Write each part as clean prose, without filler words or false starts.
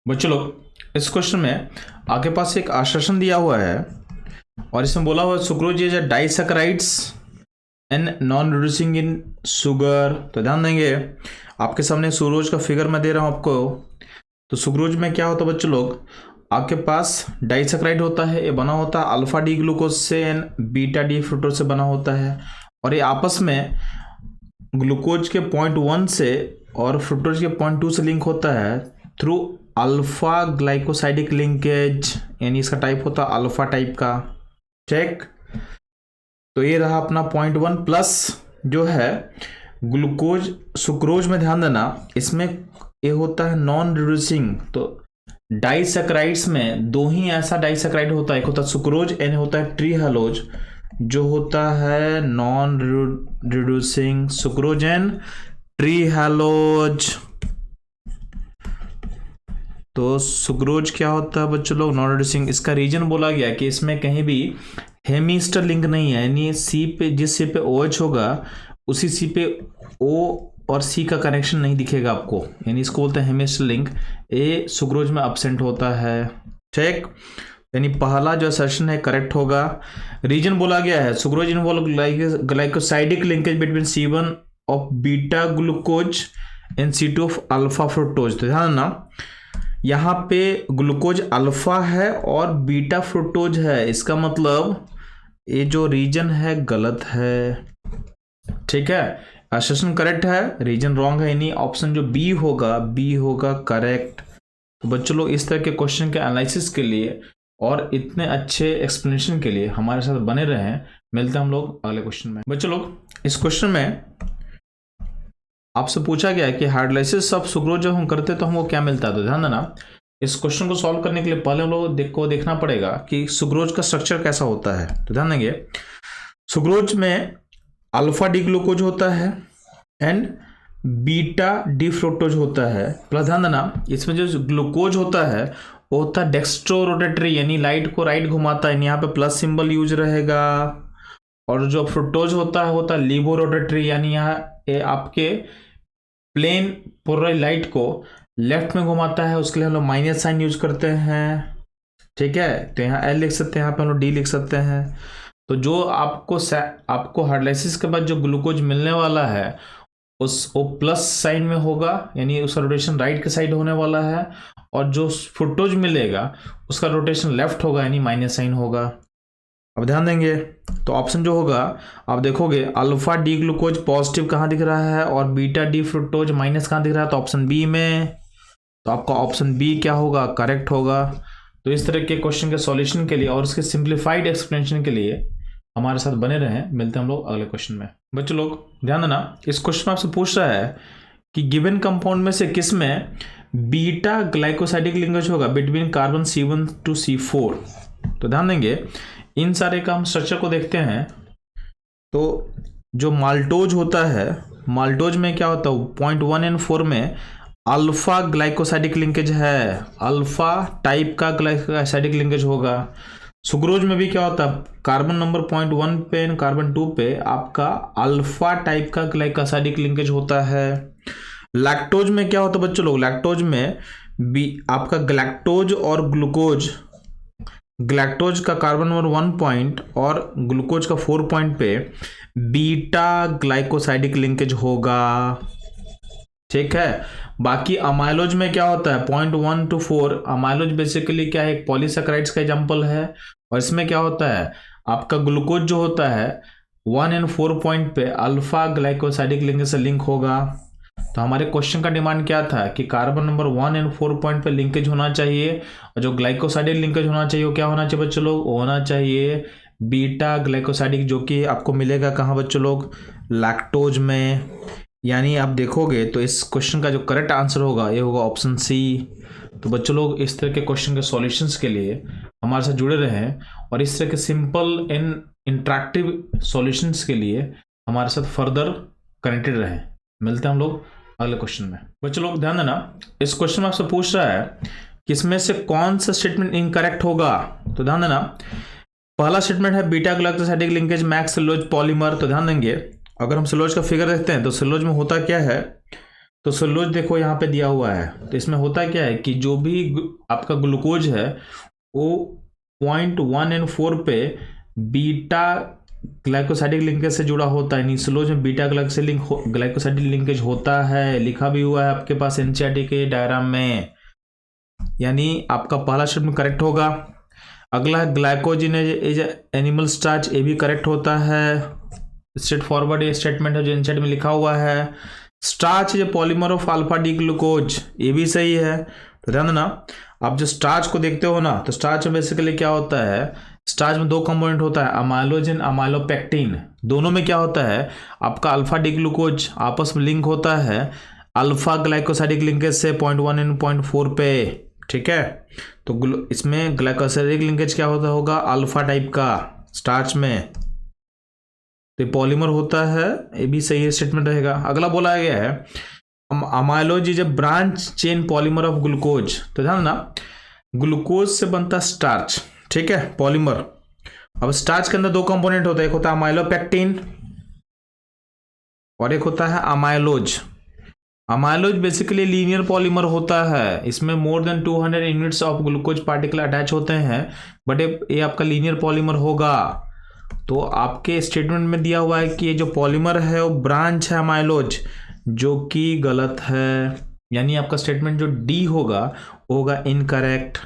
बच्चों लोग इस क्वेश्चन में आपके पास एक आश्वासन दिया हुआ है और इसमें बोला हुआ है sucrose is a disaccharides and non reducing in sugar. तो ध्यान देंगे, आपके सामने सुक्रोज का फिगर मैं दे रहा हूं आपको। तो सुक्रोज में क्या होता है बच्चों लोग, आपके पास डाइसैकेराइड होता है, ये बना होता है अल्फा डी ग्लूकोज से एंड बीटा डी फ्रुक्टोज से बना होता है और ये आपस में ग्लूकोज के 0.1 से और फ्रुक्टोज के 0.2 से लिंक होता है थ्रू अल्फा ग्लाइकोसाइडिक लिंकेज, यानी इसका टाइप होता है अल्फा टाइप का। चेक। तो ये रहा अपना 0.1 प्लस जो है ग्लूकोज सुक्रोज में, ध्यान देना इसमें ये होता है नॉन रिड्यूसिंग। तो डाइसैकेराइड्स में दो ही ऐसा डाइसैकेराइड होता है, एक होता है सुक्रोज एंड होता है ट्रीहेलोज, जो होता है नॉन रिड्यूसिंग सुक्रोज एंड ट्रीहेलोज। तो सुक्रोज क्या होता है बच्चों लोग, नॉन रिड्यूसिंग। इसका रीजन बोला गया कि इसमें कहीं भी हेमिस्टर लिंक नहीं है, यानी सी पे जिस सी पे OH होगा उसी सी पे O और C का कनेक्शन नहीं दिखेगा आपको, यानी इसको बोलते हैं हेमिस्टर लिंक। ए सुक्रोज में एब्सेंट होता है। ठीक, यानी पहला जो असर्शन है करेक्ट होगा। रीजन बोला गया है sucrose involve glycosidic linkage between C1 of beta glucose and C2 of alpha fructose. तो ध्यान ना, यहाँ पे ग्लूकोज अल्फा है और बीटा फ्रुक्टोज है, इसका मतलब ये जो रीजन है गलत है। ठीक है, असर्शन करेक्ट है, रीजन रॉन्ग है, यानी ऑप्शन जो बी होगा करेक्ट। तो बच्चों लोग इस तरह के क्वेश्चन के एनालिसिस के लिए और इतने अच्छे एक्सप्लेनेशन के लिए हमारे साथ बने रहें। मिलते हैं हम लोग अगले क्वेश्चन में। बच्चों लोग इस क्वेश्चन में आपसे पूछा गया कि हाइड्रोलाइसिस ऑफ सुक्रोज जब हम करते हैं तो हमको क्या मिलता है। तो ध्यान देना, इस क्वेश्चन को सॉल्व करने के लिए पहले हम लोग को देखना पड़ेगा कि सुक्रोज का स्ट्रक्चर कैसा होता है। तो ध्यान देंगे, सुक्रोज में अल्फा डी ग्लूकोज होता है एंड बीटा डी फ्रुक्टोज होता है। प्लस ध्यान देना, इसमें जो ग्लूकोज होता है वो होता है डेक्स्ट्रो रोटेटरी, यानी लाइट को राइट घुमाता है, यहाँ पे प्लस सिंबल यूज रहेगा। और जो फ्रुक्टोज होता है लीवो रोटेटरी, यानी यहाँ आपके प्लेन पूरा लाइट को लेफ्ट में घुमाता है, उसके लिए हम लोग माइनस साइन यूज करते हैं। ठीक है, तो यहाँ L लिख सकते हैं, यहाँ पे हम लोग D लिख सकते हैं। तो जो आपको हाइड्रोलाइसिस के बाद जो ग्लूकोज मिलने वाला है वो प्लस साइन में होगा, यानी उसका रोटेशन राइट के साइड होने वाला है, और जो फ्रुक्टोज मिलेगा उसका रोटेशन लेफ्ट होगा, यानी माइनस साइन होगा। अब ध्यान देंगे तो ऑप्शन जो होगा आप देखोगे अल्फा डी ग्लूकोज पॉजिटिव कहाँ दिख रहा है और बीटा डी फ्रुक्टोज माइनस कहाँ दिख रहा है, तो ऑप्शन बी में। तो आपका ऑप्शन बी क्या होगा, करेक्ट होगा। तो इस तरह के क्वेश्चन के सॉल्यूशन के लिए और उसके सिंप्लीफाइड एक्सप्लेनेशन के लिए हमारे साथ बने रहें। मिलते हैं हम लोग अगले क्वेश्चन में। बच्चों लोग ध्यान देना, इस क्वेश्चन में आपसे पूछ रहा है कि गिवन कंपाउंड में से किस में बीटा ग्लाइकोसाइडिक लिंकेज होगा between carbon C1 to C4। तो ध्यान देंगे, इन सारे का हम स्ट्रक्चर को देखते हैं। तो जो माल्टोज होता है, माल्टोज में क्या होता है 0.1 और 4 में अल्फा ग्लाइकोसाइडिक लिंकेज है, अल्फा टाइप का ग्लाइकोसाइडिक लिंकेज होगा। सुक्रोज में भी क्या होता है, कार्बन नंबर 0.1 पे एंड कार्बन 2 पे आपका अल्फा टाइप का ग्लाइकोसाइडिक लिंकेज होता है। लैक्टोज में क्या होता है बच्चों लोग, लैक्टोज में भी आपका ग्लैक्टोज और ग्लूकोज, ग्लैक्टोज का कार्बन नंबर 1 पॉइंट और ग्लूकोज का 4 पॉइंट पे बीटा ग्लाइकोसाइडिक लिंकेज होगा। ठीक है, बाकी अमाइलोज में क्या होता है 0.1 to 4, अमाइलोज बेसिकली क्या है, एक पॉलीसैकेराइड्स का एग्जांपल है, और इसमें क्या होता है आपका ग्लूकोज जो होता है 1 और 4 पॉइंट पे अल्फा ग्लाइकोसाइडिक लिंकेज से लिंक होगा। तो हमारे क्वेश्चन का डिमांड क्या था कि कार्बन नंबर 1 और 4 पॉइंट पे लिंकेज होना चाहिए, और जो ग्लाइकोसाइडिक लिंकेज होना चाहिए वो क्या होना चाहिए बच्चों लोग, होना चाहिए बीटा ग्लाइकोसाइडिक, जो कि आपको मिलेगा कहाँ बच्चों लोग, लैक्टोज में। यानी आप देखोगे तो इस क्वेश्चन का जो करेक्ट आंसर होगा ये होगा ऑप्शन सी। तो बच्चों लोग इस तरह के क्वेश्चन के सॉल्यूशंस के लिए हमारे साथ जुड़े रहें और इस तरह के सिंपल एंड इंटरेक्टिव सॉल्यूशंस के लिए हमारे साथ फर्दर कनेक्टेड रहें। मिलते हैं हम लोग अगले क्वेश्चन में। बच्चों लोग ध्यान देना, इस क्वेश्चन में आपसे पूछ रहा है कि इसमें से कौन सा स्टेटमेंट इनकरेक्ट होगा। तो ध्यान देना, पहला स्टेटमेंट है beta glycosidic linkage max cellulose polymer. तो ध्यान देंगे, अगर हम सेलुलोज का फिगर देखते हैं तो सेलुलोज में होता क्या है, तो सेलुलोज देखो यहाँ पे दिया हुआ है, तो इसमें होता क्या है कि जो भी आपका ग्लूकोज है वो 0.1 और 4 पे बीटा ग्लाइकोसाइडिक लिंकेज से जुड़ा होता है। सेलुलोज में बीटा ग्लाइकोसाइडिक लिंकेज होता है, लिखा भी हुआ है आपके पास एनसीईआरटी के डायग्राम में, यानी आपका पहला स्टेटमेंट करेक्ट होगा। अगला है ग्लाइकोजिन इज एनिमल स्टार्च, ये भी करेक्ट होता है, स्ट्रेट फॉरवर्ड ये स्टेटमेंट है जो एनसीईआरटी में लिखा हुआ है। Starch is polymer of alpha D glucose, ये भी सही है। तो ध्यान देना, आप जो स्टार्च को देखते हो ना, तो स्टार्च में बेसिकली क्या होता है, स्टार्च में दो कंपोनेंट होता है, अमाइलोजिन अमाइलोपेक्टिन। दोनों में क्या होता है, आपका अल्फा डी ग्लूकोज आपस में लिंक होता है अल्फा ग्लाइकोसाइडिक लिंकेज से 0.1 और 0.4 पे, ठीक है। तो इसमें ग्लाइकोसाइडिक लिंकेज क्या होता होगा, अल्फा टाइप का स्टार्च में, तो पॉलीमर होता है, ये भी सही स्टेटमेंट रहेगा। अगला बोला गया है amylose is a branch chain polymer of glucose. तो ध्यान ना, ग्लूकोज से बनता स्टार्च, ठीक है, पॉलीमर। अब स्टार्च के अंदर दो कंपोनेंट होता है, एक होता है अमाइलोपेक्टिन और एक होता है amylose. Amylose basically linear polymer होता है, इसमें more than 200 units of glucose particle attach होते हैं, बट ये आपका लीनियर पॉलीमर होगा। तो आपके स्टेटमेंट में दिया हुआ है कि ये जो पॉलीमर है वो ब्रांच है अमाइलोज, जो कि गलत है, यानी आपका स्टेटमेंट जो डी होगा वो होगा इनकरेक्ट।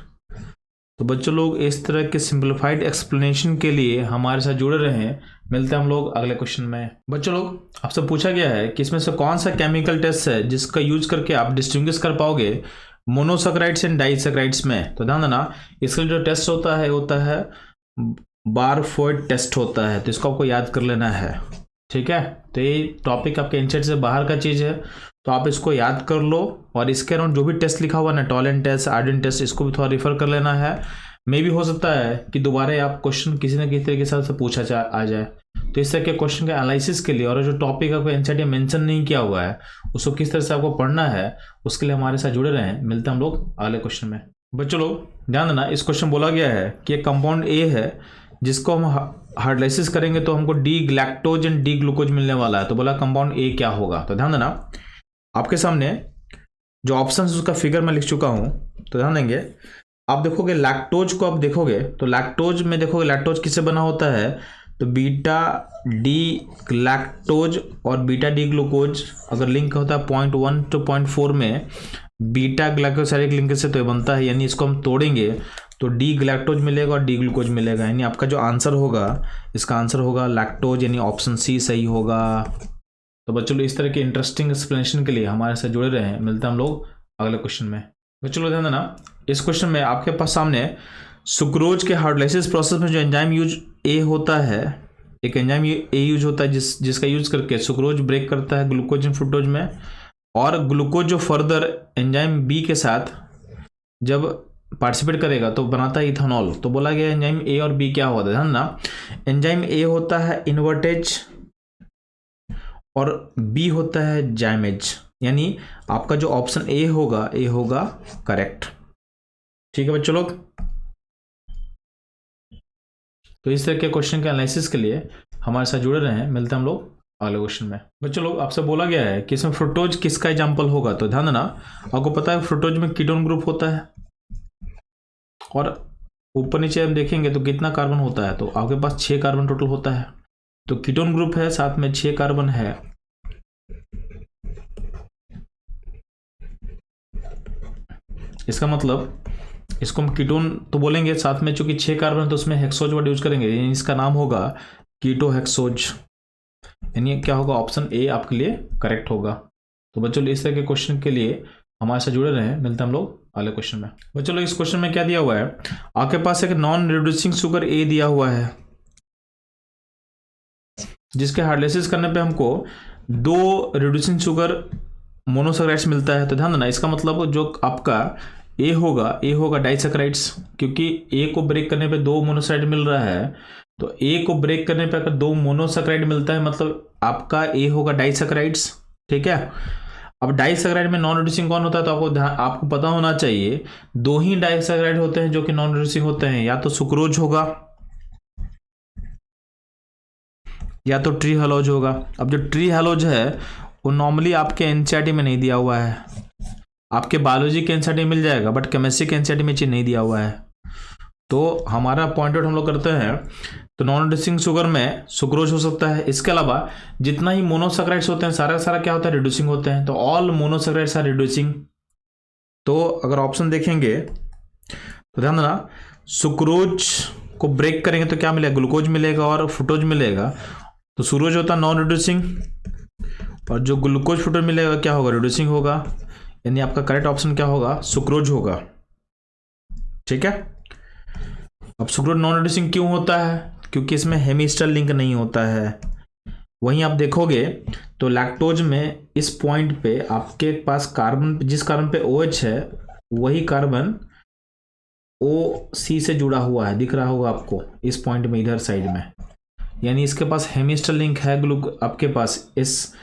तो बच्चों लोग इस तरह के सिंप्लीफाइड एक्सप्लेनेशन के लिए हमारे साथ जुड़े रहें। मिलते हैं हम लोग अगले क्वेश्चन में। बच्चों लोग आपसे पूछा गया है कि इसमें से कौन सा केमिकल टेस्ट है जिसका यूज करके आप डिस्टिंग्विश कर पाओगे मोनोसैकेराइड्स एंड डाइसैकेराइड्स में। तो ध्यान देना, इसका जो टेस्ट होता है बारफोर्ड टेस्ट होता है, तो इसको आपको याद कर लेना है, ठीक है। तो ये टॉपिक आपके एनसीईआरटी से बाहर का चीज़ है, तो आप इसको याद कर लो, और इसके अराउंड जो भी टेस्ट लिखा हुआ ना, टॉलेंट टेस्ट, आर्डिन टेस्ट, इसको भी थोड़ा रिफर कर लेना है। मे भी हो सकता है कि दोबारा आप क्वेश्चन किसी न किसी तरीके से पूछा आ जाए, तो इस तरह के क्वेश्चन के एनालिसिस के लिए और जो टॉपिक आपको एनसीईआरटी मेंशन नहीं किया हुआ है उसको किस तरह से आपको पढ़ना है, उसके लिए हमारे साथ जुड़े रहें। मिलते हैं हम लोग अगले क्वेश्चन में। बच्चों लोग ध्यान देना, इस क्वेश्चन बोला गया है कि एक कंपाउंड ए है जिसको हम हाइड्रोलाइसिस करेंगे तो हमको D galactose and D glucose मिलने वाला है। तो बोला कंपाउंड ए क्या होगा। तो ध्यान देना, आपके सामने जो ऑप्शन है उसका फिगर मैं लिख चुका हूं, तो ध्यान देंगे। आप देखोगे लैक्टोज को, आप देखोगे तो लैक्टोज में देखोगे लैक्टोज किससे बना होता है, तो बीटा डी लैक्टोज और बीटा डी ग्लूकोज अगर लिंक होता है 0.1 to 0.4 में बीटा ग्लाइकोसाइडिक लिंकेज से तो ये बनता है, यानी इसको हम तोड़ेंगे तो डी ग्लैक्टोज मिलेगा और डी ग्लूकोज मिलेगा, यानी आपका जो आंसर होगा इसका आंसर होगा लैक्टोज, यानी ऑप्शन सी सही होगा। तो बच्चों लोग इस तरह के इंटरेस्टिंग एक्सप्लेनेशन के लिए हमारे साथ जुड़े रहे। मिलते हैं हम लोग अगले क्वेश्चन में। बच्चों लोग ध्यान देना, इस क्वेश्चन में आपके पास सामने सुक्रोज के हाइड्रोलाइसिस प्रोसेस में जो एंजाइम यूज ए होता है, एक एंजाइम ए यूज होता है जिसका यूज करके सुक्रोज ब्रेक करता है ग्लूकोज एंड फ्रुक्टोज में, और ग्लूकोज जो फर्दर एंजाइम बी के साथ जब पार्टिसिपेट करेगा तो बनाता है इथेनॉल। तो बोला गया एंजाइम ए और बी क्या होता है, ध्यान ना, एंजाइम ए होता है इन्वर्टेज और बी होता है जाइमेज, यानी आपका जो ऑप्शन ए होगा करेक्ट, ठीक है बच्चों लोग। तो इस तरह के क्वेश्चन के एनालिसिस के लिए हमारे साथ जुड़े रहे। मिलते हैं हम लोग अगले क्वेश्चन में। बच्चों लोग आपसे बोला गया है कि इसमें फ्रुक्टोज किसका एग्जाम्पल होगा। तो ध्यान देना, आपको पता है फ्रुक्टोज में कीटोन ग्रुप होता है, और ऊपर नीचे हम देखेंगे तो कितना कार्बन होता है, तो आपके पास 6 कार्बन टोटल होता है। तो कीटोन ग्रुप है, साथ में 6 कार्बन है, इसका मतलब इसको हम कीटोन तो बोलेंगे, साथ में चूंकि 6 कार्बन तो उसमें हेक्सोज वर्ड यूज करेंगे, यानी इसका नाम होगा कीटोहेक्सोज, यानी क्या होगा, ऑप्शन ए आपके लिए करेक्ट होगा। तो बच्चों इस तरह के क्वेश्चन के लिए हमारे साथ जुड़े रहे। मिलते हैं हम लोग अगले क्वेश्चन में। बच्चों लोग इस क्वेश्चन में क्या दिया हुआ है, आपके पास एक नॉन रिड्यूसिंग शुगर ए दिया हुआ है जिसके हाइड्रोलाइसिस करने पे हमको 2 रिड्यूसिंग शुगर मोनोसैकेराइड्स मिलता है। तो ध्यान देना, इसका मतलब जो आपका ए होगा डाइसैकेराइड्स, क्योंकि ए को ब्रेक करने पे 2 मोनोसैकेराइड मिल रहा है, तो ए को ब्रेक करने पे अगर 2 मोनोसैकेराइड मिलता है मतलब आपका ए होगा डाइसैकेराइड्स, ठीक है। अब डाइसैकेराइड में नॉन रिड्यूसिंग कौन होता है, तो आपको पता होना चाहिए 2 ही डाइसैकेराइड होते हैं जो कि नॉन रिड्यूसिंग होते हैं, या तो सुक्रोज होगा या तो ट्री हेलोज होगा। अब जो ट्री हेलोज है वो नॉर्मली आपके एनसीईआरटी में नहीं दिया हुआ है। आपके बायोलॉजी के एनसीईआरटी मिल जाएगा, बट केमिस्ट्री के एनसीईआरटी में चीज़ नहीं दिया हुआ है। तो हमारा पॉइंट आउट हम लोग करते हैं, तो नॉन रिड्यूसिंग शुगर में सुक्रोज हो सकता है। इसके अलावा जितना ही मोनोसैकराइड्स होते हैं सारा सारा क्या होता है, रिड्यूसिंग होते हैं। तो ऑल मोनोसैकराइड्स आर रिड्यूसिंग। तो अगर ऑप्शन देखेंगे तो ध्यान देना, सुक्रोज को ब्रेक करेंगे तो क्या मिलेगा, ग्लूकोज मिलेगा और फ्रुक्टोज मिलेगा। तो सुक्रोज होता है नॉन रिड्यूसिंग, और जो ग्लूकोज फ्रुक्टोज मिलेगा क्या होगा, रिड्यूसिंग होगा। यानी आपका करेक्ट ऑप्शन क्या होगा, सुक्रोज होगा। ठीक है। अब सुक्रोज नॉन रिड्यूसिंग क्यों होता है, क्योंकि इसमें हेमिस्टर लिंक नहीं होता है। वहीं आप देखोगे तो लैक्टोज में इस पॉइंट पे आपके पास कार्बन, जिस कार्बन पे OH है वही कार्बन OC से जुड़ा हुआ है, दिख रहा होगा आपको इस पॉइंट में, इधर साइड में। यानी इसके पास हेमिस्टर लिंक है आपके पास इस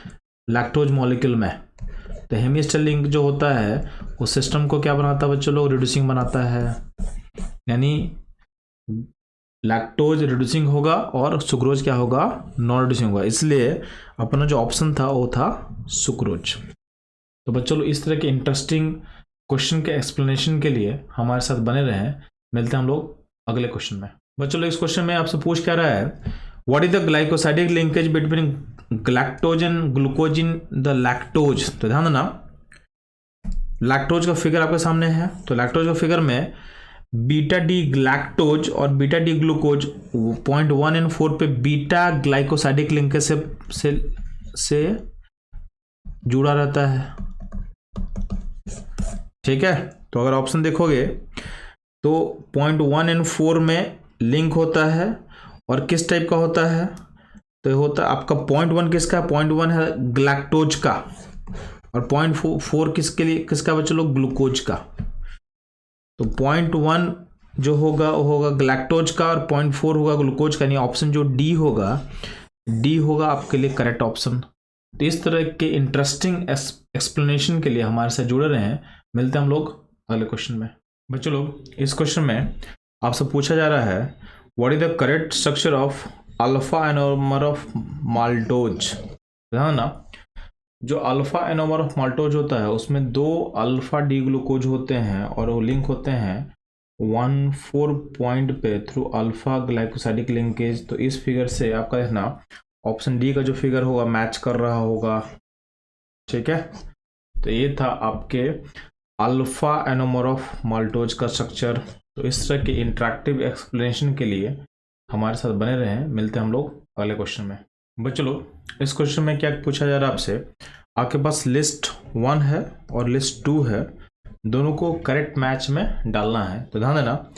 लैक्टोज मॉलिक्यूल में। तो हेमिस्टर लिंक जो होता है वो सिस्टम को क्या बनाता है बच्चों लोग, रिड्यूसिंग बनाता है। यानी लैक्टोज रिड्यूसिंग होगा और सुक्रोज क्या होगा, नॉन रिड्यूसिंग होगा। इसलिए अपना जो ऑप्शन था वो था सुक्रोज। तो बच्चों लोग इस तरह के इंटरेस्टिंग क्वेश्चन के एक्सप्लेनेशन के लिए हमारे साथ बने रहें। मिलते हैं हम लोग अगले क्वेश्चन में। बच्चों लोग इस क्वेश्चन में आपसे पूछ क्या रहा है, what is the glycosidic linkage between galactose and glucose in the lactose. तो ध्यान देना, लैक्टोज का फिगर आपके सामने है। तो लैक्टोज का फिगर में बीटा डी ग्लैक्टोज और बीटा डी ग्लूकोज 0.1 और 4 पे बीटा ग्लाइकोसाइडिक लिंकेज से जुड़ा रहता है। ठीक है। तो अगर ऑप्शन देखोगे तो 0.1 और 4 में लिंक होता है, और किस टाइप का होता है, तो होता है आपका 0.1 किसका, 0.1 है ग्लैक्टोज का, और 0.4 किसके लिए, किसका बच्चों लोग, ग्लूकोज का। तो 0.1 जो होगा वो होगा ग्लैक्टोज का और 0.4 होगा ग्लूकोज का। यानी ऑप्शन जो डी होगा आपके लिए करेक्ट ऑप्शन। तो इस तरह के इंटरेस्टिंग एक्सप्लेनेशन के लिए हमारे साथ जुड़े रहें। मिलते हैं हम लोग अगले क्वेश्चन में। बच्चों लोग इस क्वेश्चन में आपसे पूछा जा रहा है, what is the correct structure of alpha anomer of maltose. ध्यान ना, जो अल्फा एनोमर ऑफ माल्टोज होता है उसमें 2 अल्फा डी ग्लूकोज होते हैं और वो लिंक होते हैं 1,4 पॉइंट पे थ्रू अल्फा ग्लाइकोसाइडिक लिंकेज। तो इस फिगर से आपका देखना ऑप्शन डी का जो फिगर होगा मैच कर रहा होगा। ठीक है। तो ये था आपके अल्फा एनोमर ऑफ माल्टोज का स्ट्रक्चर। तो इस तरह के इंटरेक्टिव एक्सप्लेनेशन के लिए हमारे साथ बने रहें। मिलते हैं हम लोग अगले क्वेश्चन में। बच्चों लोग इस क्वेश्चन में क्या पूछा जा रहा है आपसे, आपके पास लिस्ट 1 है और लिस्ट 2 है, दोनों को करेक्ट मैच में डालना है। तो ध्यान देना,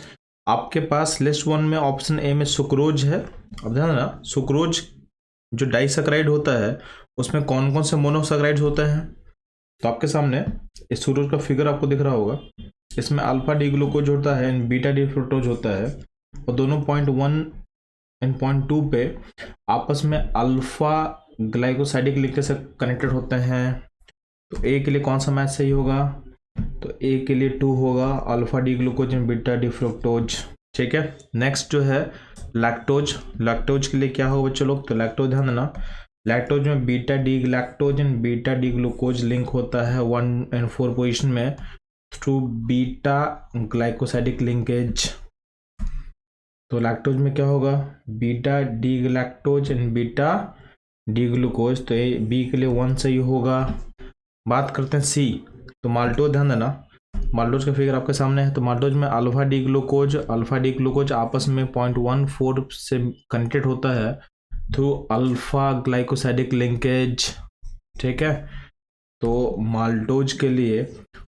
आपके पास लिस्ट 1 में ऑप्शन ए में सुक्रोज है। अब ध्यान देना, सुक्रोज जो डाइसैकराइड होता है उसमें कौन कौन से मोनोसैकराइड्स होते हैं। तो आपके सामने इस सुक्रोज का फिगर आपको दिख रहा होगा। इसमें अल्फा डी ग्लूकोज होता है एंड बीटा डी फ्रुक्टोज होता है, और दोनों 0.1 एंड 0.2 पे आपस में अल्फा ग्लाइकोसाइडिक लिंकेज से कनेक्टेड होते हैं। तो ए के लिए कौन सा मैच सही होगा, तो ए के लिए 2 होगा, alpha D glucose and beta D fructose. ठीक है। नेक्स्ट जो है लैक्टोज, लैक्टोज के लिए क्या होगा बच्चों लोग, तो लैक्टोज ध्यान देना, लैक्टोज में beta D galactose and beta D glucose link होता है 1 और 4 पोजीशन में थ्रू बीटा ग्लाइकोसाइडिक लिंकेज। तो लैक्टोज में क्या होगा, beta D galactose and beta D glucose. तो ये बी के लिए 1 सही होगा। बात करते हैं सी, तो माल्टोज ध्यान देना, माल्टोज का फिगर आपके सामने है। तो माल्टोज में अल्फा डी ग्लूकोज आपस में 0.14 से कनेक्टेड होता है थ्रू अल्फा ग्लाइकोसाइडिक लिंकेज। ठीक है। तो माल्टोज के लिए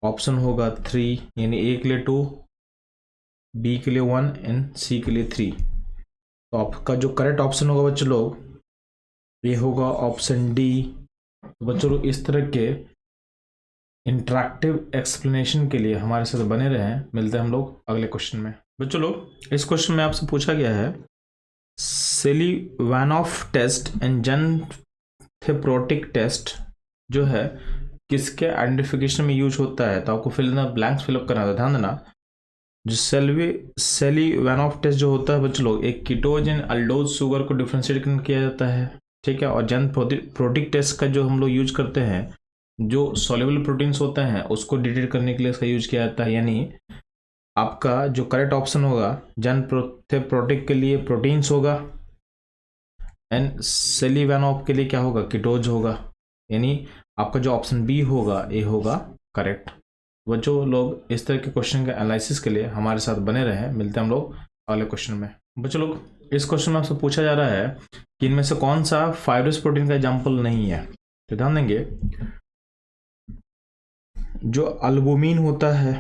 ऑप्शन होगा 3, यानी ए के लिए 2, बी के लिए 1 एंड सी के लिए 3। तो आपका जो करेक्ट ऑप्शन होगा बच्चों लोग ये होगा ऑप्शन डी। तो बच्चों लोग इस तरह के इंटरेक्टिव एक्सप्लेनेशन के लिए हमारे साथ बने रहें। मिलते हैं हम लोग अगले क्वेश्चन में। बच्चों लोग इस क्वेश्चन में आपसे पूछा गया है, सेलिवानॉफ टेस्ट एंड जेनथेप्रोटिक टेस्ट जो है किसके आइडेंटिफिकेशन में यूज होता है। तो आपको ब्लैंक्स फिलअप करना था। ध्यान देना, जो सेलिवानॉफ टेस्ट जो होता है बच्चों लोग, एक कीटोज एंड अल्डोज शुगर को डिफ्रेंशिएट किया जाता है। ठीक है। और जन प्रोटीक टेस्ट का जो हम लोग यूज करते हैं, जो सॉल्युबल प्रोटीन्स होते हैं उसको डिटेक्ट करने के लिए इसका यूज किया जाता है। यानी आपका जो करेक्ट ऑप्शन होगा जन प्रोटीक के लिए प्रोटीन्स होगा, एंड सेलिवानोव के लिए क्या होगा, कीटोज होगा। यानी आपका जो ऑप्शन बी होगा ये होगा करेक्ट। बच्चों लोग इस तरह के क्वेश्चन के एनालिसिस के लिए हमारे साथ बने रहे। मिलते हैं हम लोग अगले क्वेश्चन में। बच्चों लोग इस क्वेश्चन में आपसे पूछा जा रहा है कि इनमें से कौन सा फाइब्रस प्रोटीन का एग्जाम्पल नहीं है। तो ध्यान देंगे, जो अल्बुमिन होता है,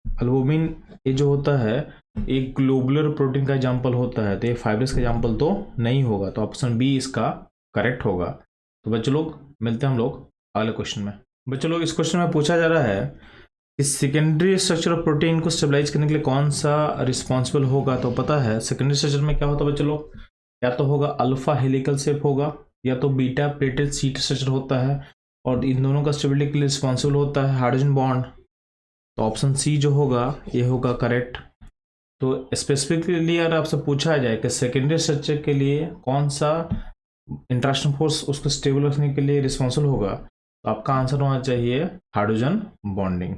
अल्बुमिन ये जो होता है एक ग्लोबुलर प्रोटीन का एग्जाम्पल होता है, तो ये फाइब्रस का एग्जाम्पल तो नहीं होगा। तो ऑप्शन बी इसका करेक्ट होगा। तो बच्चों लोग मिलते हैं हम लोग अगले क्वेश्चन में। बच्चों लोग इस क्वेश्चन में पूछा जा रहा है कि सेकेंडरी स्ट्रक्चर ऑफ प्रोटीन को स्टेबलाइज करने के लिए कौन सा रिस्पॉन्सिबल होगा। तो पता है सेकेंडरी स्ट्रक्चर में क्या होता है बच्चों लोग, या तो होगा अल्फा हेलिकल शेप होगा, या तो बीटा प्लेटेड शीट स्ट्रक्चर होता है, और इन दोनों का स्टेबिलिटी के लिए रिस्पॉन्सिबल होता है हाइड्रोजन बॉन्ड। तो ऑप्शन सी जो होगा ये होगा करेक्ट। तो स्पेसिफिकली अगर आपसे पूछा जाए कि सेकेंडरी स्ट्रक्चर के लिए कौन सा इंटरेक्शन फोर्स उसको स्टेबल रखने के लिए रिस्पॉन्सिबल होगा, तो आपका आंसर होना चाहिए हाइड्रोजन बॉन्डिंग।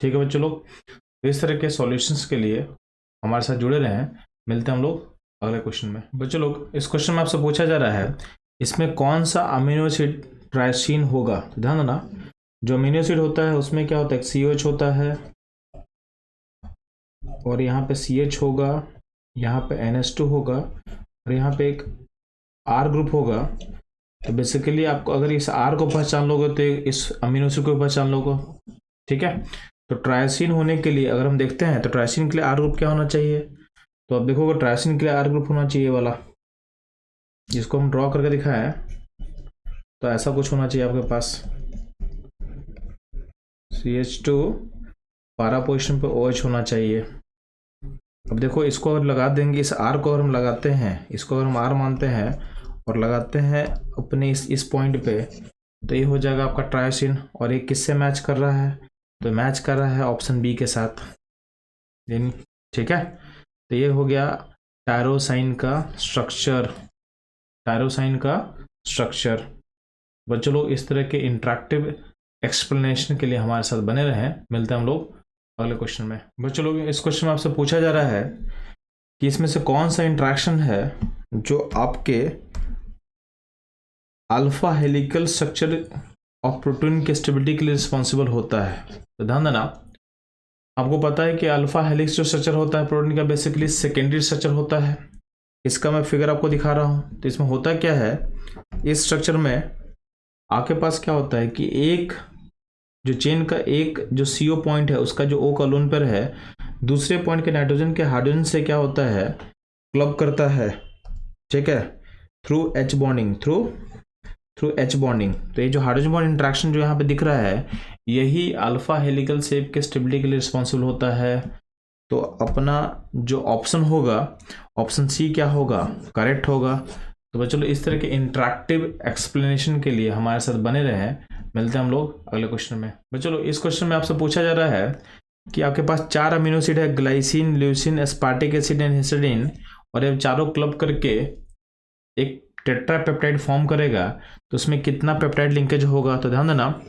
ठीक है बच्चों लोग, तो इस तरह के सॉल्यूशंस के लिए हमारे साथ जुड़े रहें। मिलते हैं हम लोग अगले क्वेश्चन में। बच्चों लोग इस क्वेश्चन में आपसे पूछा जा रहा है इसमें कौन सा अमीनो एसिड ट्राइसिन होगा। तो ध्यान देना, जो अमीनो एसिड होता है उसमें क्या होता है, COH होता है, और यहाँ पे CH होगा, यहाँ पे NH2 होगा, और यहाँ पे एक R ग्रुप होगा। तो बेसिकली आपको अगर इस R को पहचान लोगे तो इस अमीनो एसिड को पहचान लोगे। ठीक है, तो ट्राइसिन होने के लिए अगर हम देखते हैं तो ट्राइसिन के लिए R ग्रुप क्या होना चाहिए, तो अब देखोगे ट्राइसिन के लिए R ग्रुप होना चाहिए वाला, जिसको हम ड्रॉ करके दिखाया है। तो ऐसा कुछ होना चाहिए आपके पास, CH2 12 पोजिशन पे OH होना चाहिए। अब देखो इसको अगर लगा देंगे, इस R को अगर हम लगाते हैं, इसको अगर हम R मानते हैं और लगाते हैं अपने इस पॉइंट पे, तो ये हो जाएगा आपका ट्राइसिन। और ये किससे मैच कर रहा है, तो मैच कर रहा है ऑप्शन बी के साथ। ठीक है, तो ये हो गया टायरोसाइन का स्ट्रक्चर, टायरोसाइन का स्ट्रक्चर। बच्चों लोग इस तरह के इंटरेक्टिव एक्सप्लेनेशन के लिए हमारे साथ बने रहें। मिलते हैं हम लोग अगले क्वेश्चन में। बच्चों लोग इस क्वेश्चन में आपसे पूछा जा रहा है कि इसमें से कौन सा इंटरेक्शन है जो आपके alpha helical structure of protein के स्टेबिलिटी के लिए रिस्पॉन्सिबल होता है। तो ध्यान देना, आपको पता है कि अल्फा हेलिक्स जो स्ट्रक्चर होता है प्रोटीन का बेसिकली सेकेंडरी स्ट्रक्चर होता है। इसका मैं फिगर आपको दिखा रहा हूँ। तो इसमें होता क्या है, इस स्ट्रक्चर में आपके पास क्या होता है कि एक जो चेन का एक जो CO पॉइंट है उसका जो O कॉलोन पर है, दूसरे पॉइंट के नाइट्रोजन के हाइड्रोजन से क्या होता है, क्लब करता है। ठीक है, through H bonding, through H bonding. तो ये जो हाइड्रोजन बॉन्ड इंटरेक्शन जो यहाँ पे दिख रहा है, यही अल्फा हेलिकल शेप के स्टेबिलिटी के लिए रिस्पॉन्सिबल होता है। तो अपना जो ऑप्शन होगा, ऑप्शन सी क्या होगा, करेक्ट होगा। तो चलो इस तरह के इंटरेक्टिव एक्सप्लेनेशन के लिए हमारे साथ बने रहे। मिलते हैं हम लोग अगले क्वेश्चन में। चलो इस क्वेश्चन में आपसे पूछा जा रहा है कि आपके पास 4 अमीनो एसिड है, glycine, leucine, aspartic acid and histidine, और ये चारों क्लब करके एक टेट्रापेप्टाइड फॉर्म करेगा। तो उसमें कितना पेप्टाइड लिंकेज होगा। तो ध्यान देना,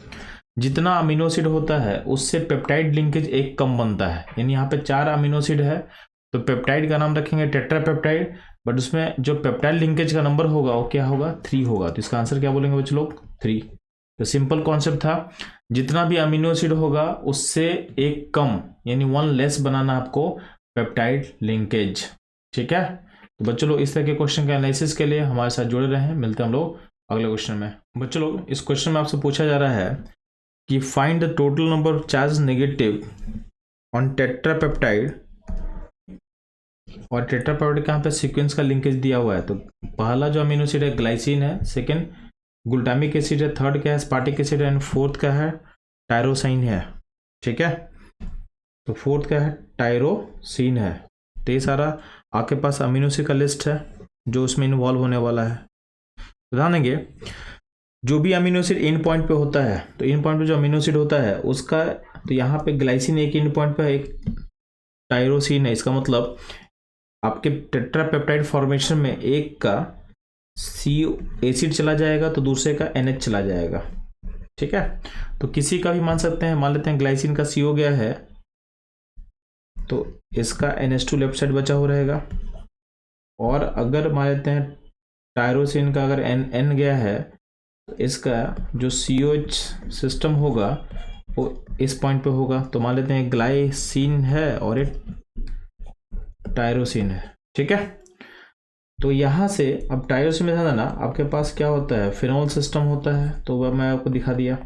जितना अमीनो एसिड होता है उससे पेप्टाइड लिंकेज एक कम बनता है। यानी यहाँ पे 4 अमीनो एसिड है तो पेप्टाइड का नाम रखेंगे टेट्रापेप्टाइड, बट उसमें जो पेप्टाइड लिंकेज का नंबर होगा वो क्या होगा, 3 होगा। तो इसका आंसर क्या बोलेंगे बच्चों लोग, 3। तो सिंपल कॉन्सेप्ट था, जितना भी अमीनो एसिड होगा उससे एक कम यानी 1 लेस बनाना आपको पेप्टाइड लिंकेज। ठीक है, तो बच्चों लोग इस तरह के क्वेश्चन के एनालिसिस के लिए हमारे साथ जुड़े रहे। मिलते हैं हम लोग अगले क्वेश्चन में। बच्चों लोग इस क्वेश्चन में आपसे पूछा जा रहा है कि find the total number of charge negative on tetrapeptide, और टेट्रापेप्टाइड का यहाँ पे सीक्वेंस का लिंकेज दिया हुआ है। तो पहला जो अमीनो एसिड है ग्लाइसिन है, सेकेंड ग्लूटामिक एसिड है, थर्ड क्या है एस्पार्टिक एसिड है, एंड फोर्थ क्या है टायरोसाइन है। ठीक है, तो फोर्थ क्या है टायरोसिन है। तो ये सारा आपके पास अमीनो एसिड का लिस्ट है जो उसमें इन्वॉल्व होने वाला है। तो ध्यान देंगे, जो भी अमीनो एसिड इन पॉइंट पे होता है, तो इन पॉइंट पे जो अमीनो एसिड होता है उसका, तो यहाँ पे ग्लाइसिन एक इन पॉइंट पे है, एक टायरोसिन है। इसका मतलब आपके टेट्रापेप्टाइड फॉर्मेशन में एक का सी एसिड चला जाएगा तो दूसरे का NH चला जाएगा, ठीक है। तो किसी का भी मान सकते हैं, मान लेते हैं ग्लाइसिन का CO गया है तो इसका NH2 लेफ्ट साइड बचा हुआ रहेगा, और अगर मान लेते हैं टायरोसिन का अगर N गया है तो इसका जो COH सिस्टम होगा वो इस पॉइंट पे होगा। तो मान लेते हैं ग्लाइसिन है और एक टायरोसिन है, ठीक है। तो यहाँ से अब टायरोसिन में ध्यान देना, आपके पास क्या होता है, फिनोल सिस्टम होता है, तो वह मैं आपको दिखा दिया।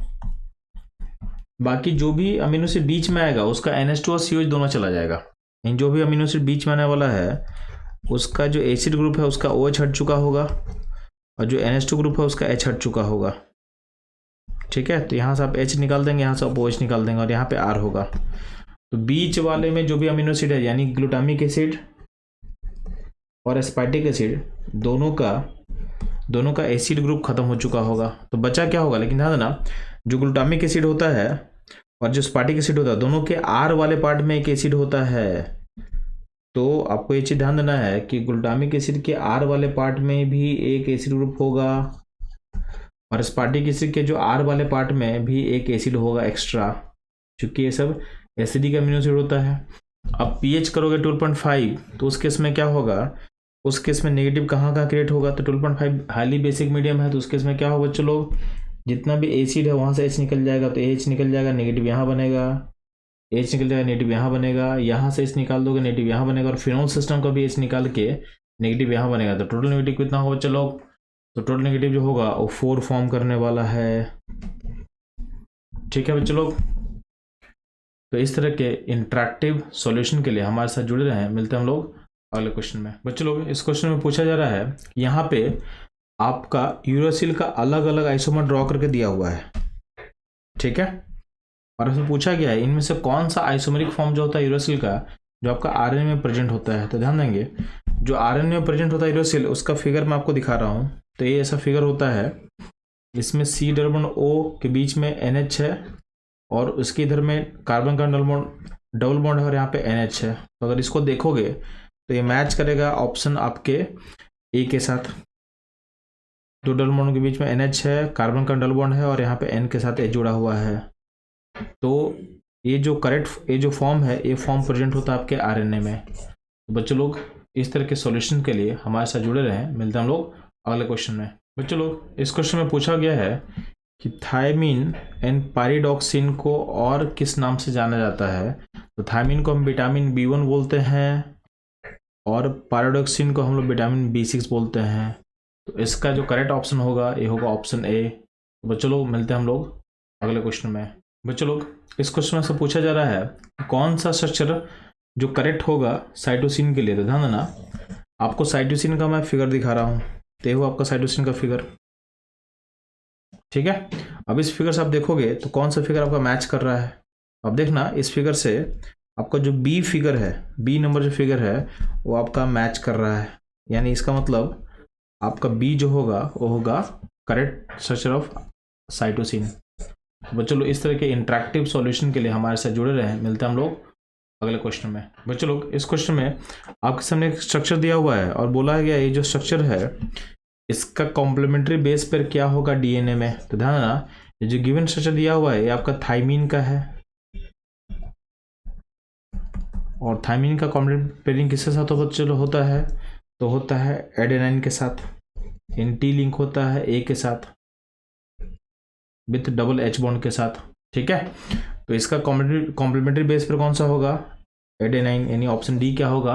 बाकी जो भी अमीनो एसिड बीच में आएगा उसका NH2 और COH दोनों चला जाएगा। इन जो भी अमीनो एसिड बीच में आने वाला है उसका जो एसिड ग्रुप है उसका OH हट चुका होगा, और जो NH2 ग्रुप है उसका H हट चुका होगा, ठीक है। तो यहाँ से आप H निकाल देंगे, यहाँ से आप OH निकाल देंगे, और यहाँ पे R होगा। तो बीच वाले में जो भी अमीनो एसिड है यानी ग्लूटामिक एसिड और एस्पार्टिक एसिड दोनों का एसिड ग्रुप खत्म हो चुका होगा। तो बचा क्या होगा, लेकिन ध्यान देना जो ग्लूटामिक एसिड होता है और जो एस्पार्टिक एसिड होता है दोनों के R वाले पार्ट में एक एसिड होता है। तो आपको ये चीज ध्यान देना है कि ग्लूटामिक एसिड के R वाले पार्ट में भी एक एसिड ग्रुप होगा, और एस्पार्टिक एसिड के जो R वाले पार्ट में भी एक एसिड होगा एक्स्ट्रा, क्योंकि ये सब एसिडिक अमीनो एसिड होता है। अब pH करोगे 12.5 तो उस केस में क्या होगा, उस केस में नेगेटिव कहाँ क्रिएट होगा, तो 12.5 हाईली बेसिक मीडियम है, तो उस केस में क्या होगा, चलो जितना भी एसिड है वहाँ से H निकल जाएगा, तो H निकल जाएगा, नेगेटिव यहाँ बनेगा, H निकल जाएगा, नेगेटिव यहाँ बनेगा, यहाँ से H निकाल दोगे, नेगेटिव यहाँ बनेगा, और फिनोल सिस्टम का भी H निकाल के नेगेटिव यहाँ बनेगा। तो टोटल नेगेटिव कितना होगा, चलो तो टोटल नेगेटिव जो होगा वो 4 फॉर्म करने वाला है, ठीक है बच्चों लोग। तो इस तरह के इंटरेक्टिव सॉल्यूशन के लिए हमारे साथ जुड़े रहें। मिलते हैं हम लोग अगले क्वेश्चन में। बच्चों लोग इस क्वेश्चन में पूछा जा रहा है, यहाँ पे आपका यूरासिल का अलग अलग आइसोमर ड्रॉ करके दिया हुआ है, ठीक है। और इसमें पूछा गया है इनमें से कौन सा आइसोमरिक फॉर्म जो होता है यूरासिल का जो आपका RNA में प्रेजेंट होता है। तो ध्यान देंगे जो RNA में प्रेजेंट होता है यूरासिल उसका फिगर मैं आपको दिखा रहा हूँ। तो ये ऐसा फिगर होता है, इसमें C+O के बीच में NH है, और उसके इधर में कार्बन का डबल बॉन्ड है, और यहाँ पे NH है। तो अगर इसको देखोगे तो ये मैच करेगा ऑप्शन आपके A के साथ। दो डबल बॉन्ड के बीच में NH है, कार्बन का डबल बॉन्ड है, और यहाँ पे N के साथ H जुड़ा हुआ है। तो ये जो फॉर्म है ये फॉर्म प्रेजेंट होता है आपके RNA में। तो बच्चों लोग इस तरह के सॉल्यूशन के लिए हमारे साथ जुड़े रहें। मिलते हैं हम लोग अगले क्वेश्चन में। बच्चों लोग इस क्वेश्चन में पूछा गया है कि थायमिन एंड पायरिडॉक्सिन को और किस नाम से जाना जाता है। तो थायमिन को हम विटामिन B1 बोलते हैं, और पायरिडॉक्सिन को हम लोग विटामिन B6 बोलते हैं। तो इसका जो करेक्ट ऑप्शन होगा ये होगा ऑप्शन A। तो बच्चों लोग मिलते हैं हम लोग अगले क्वेश्चन में। बच्चों लोग इस क्वेश्चन में से पूछा जा रहा है कौन सा स्ट्रक्चर जो करेक्ट होगा साइटोसिन के लिए। तो ध्यान देना आपको साइटोसिन का मैं फिगर दिखा रहा हूँ, तो ये हो आपका साइटोसिन का फिगर, ठीक है। अब इस फिगर से आप देखोगे तो कौन सा फिगर आपका मैच कर रहा है। अब देखना इस फिगर से आपका जो B फिगर है, B नंबर जो फिगर है वो आपका मैच कर रहा है, यानी इसका मतलब आपका B जो होगा वो होगा करेक्ट स्ट्रक्चर ऑफ साइटोसिन। बच्चों लोग इस तरह के इंटरेक्टिव सॉल्यूशन के लिए हमारे साथ जुड़े रहे। मिलते हैं हम लोग अगले क्वेश्चन में। बच्चों लोग इस क्वेश्चन में आपके सामने एक स्ट्रक्चर दिया हुआ है और बोला गया ये जो स्ट्रक्चर है इसका कॉम्प्लीमेंट्री बेस पर क्या होगा DNA में। तो ध्यान देना ये जो गिवन स्ट्रक्चर दिया हुआ है ये आपका थायमिन का है, और थायमिन का कॉम्प्लीमेंट्री पेयरिंग किसके साथ होता है, तो होता है एडेनाइन के साथ। T लिंक होता है A के साथ विथ डबल H बॉन्ड के साथ, ठीक है। तो इसका कॉम्प्लीमेंट्री बेस पर कौन सा होगा, एडेनाइन, यानी ऑप्शन D क्या होगा,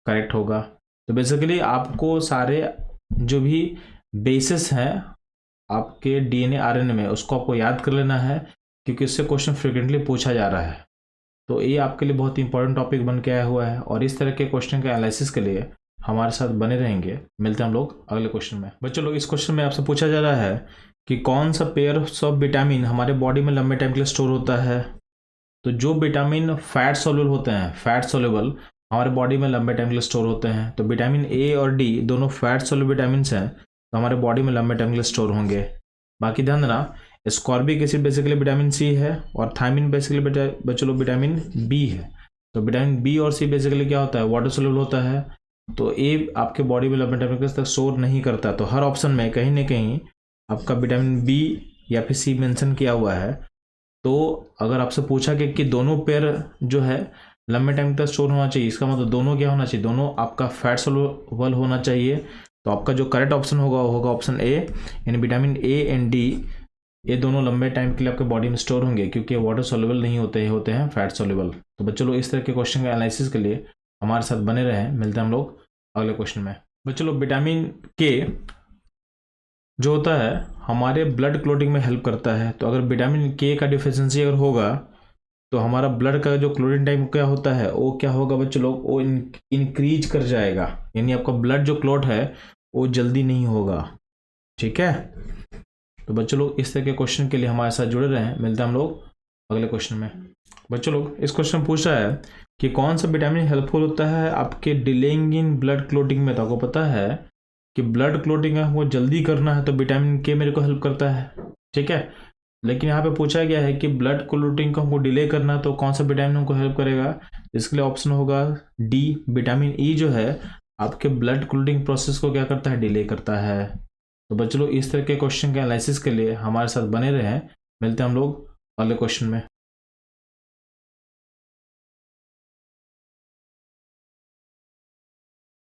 करेक्ट होगा। तो बेसिकली आपको सारे जो भी बेसिस हैं आपके DNA RNA में उसको आपको याद कर लेना है, क्योंकि इससे क्वेश्चन फ्रिक्वेंटली पूछा जा रहा है। तो ये आपके लिए बहुत इंपॉर्टेंट टॉपिक बन के आया हुआ है, और इस तरह के क्वेश्चन के एनालिसिस के लिए हमारे साथ बने रहेंगे। मिलते हैं हम लोग अगले क्वेश्चन में। बच्चों लोग इस क्वेश्चन में आपसे पूछा जा रहा है कि कौन सा पेयर ऑफ विटामिन हमारे बॉडी में लंबे टाइम के लिए स्टोर होता है। तो जो विटामिन फैट सोल्यूबल होते हैं, फैट सोल्यूबल हमारे बॉडी में लंबे टाइम के लिए स्टोर होते हैं। तो विटामिन A और D दोनों फैट सोल्यूबल विटामिन हैं, तो हमारे बॉडी में लंबे टाइम के लिए स्टोर होंगे। बाकी ध्यान देना ascorbic acid basically vitamin C है, और थायमिन बेसिकली बच्चों लोग विटामिन B है। तो विटामिन B और C बेसिकली क्या होता है, वाटर सोल्यूबल होता है, तो ए आपके बॉडी में लंबे टाइम तक स्टोर नहीं करता। तो हर ऑप्शन में कहीं ना कहीं आपका विटामिन बी या फिर सी मेंशन किया हुआ है। तो अगर आपसे पूछा कि दोनों पेयर जो है लंबे टाइम तक स्टोर होना चाहिए, इसका मतलब दोनों क्या होना चाहिए, दोनों आपका फैट सोल्यूबल होना चाहिए। तो आपका जो करेक्ट ऑप्शन होगा ऑप्शन ए, यानी विटामिन ए एंड डी ये दोनों लंबे टाइम के लिए आपके बॉडी में स्टोर होंगे, क्योंकि वाटर सोल्यूबल नहीं होते हैं फैट सोल्यूबल। तो बच्चों लोग इस तरह के क्वेश्चन के एनालिसिस के लिए हमारे साथ बने रहें। मिलते हैं हम लोग अगले क्वेश्चन में। बच्चों लोग विटामिन के जो होता है हमारे ब्लड क्लोटिंग में हेल्प करता है। तो अगर विटामिन के का डिफिशियंसी अगर होगा तो हमारा ब्लड का जो क्लोटिंग टाइम क्या होता है वो क्या होगा बच्चों लोग, वो इंक्रीज कर जाएगा, यानी आपका ब्लड जो क्लोट है वो जल्दी नहीं होगा। ठीक है, तो बच्चों लोग इस तरह के क्वेश्चन के लिए हमारे साथ जुड़े रहें। मिलते हैं हम लोग अगले क्वेश्चन में। बच्चों लोग इस क्वेश्चन पूछ रहा है कि कौन सा विटामिन हेल्पफुल होता है आपके डिलेइंग इन ब्लड क्लोटिंग में। तो आपको पता है कि ब्लड क्लोटिंग है वो जल्दी करना है तो विटामिन के मेरे को हेल्प करता है। ठीक है, लेकिन यहाँ पे पूछा गया है कि ब्लड क्लोटिंग को हमको डिले करना है तो कौन सा विटामिन हमको हेल्प करेगा। इसके लिए ऑप्शन होगा डी, विटामिन ई जो है आपके ब्लड क्लोटिंग प्रोसेस को क्या करता है, डिले करता है। तो बच्चों लोग इस तरह के क्वेश्चन के एनालिसिस के लिए हमारे साथ बने रहें। मिलते हैं हम लोग अगले क्वेश्चन में।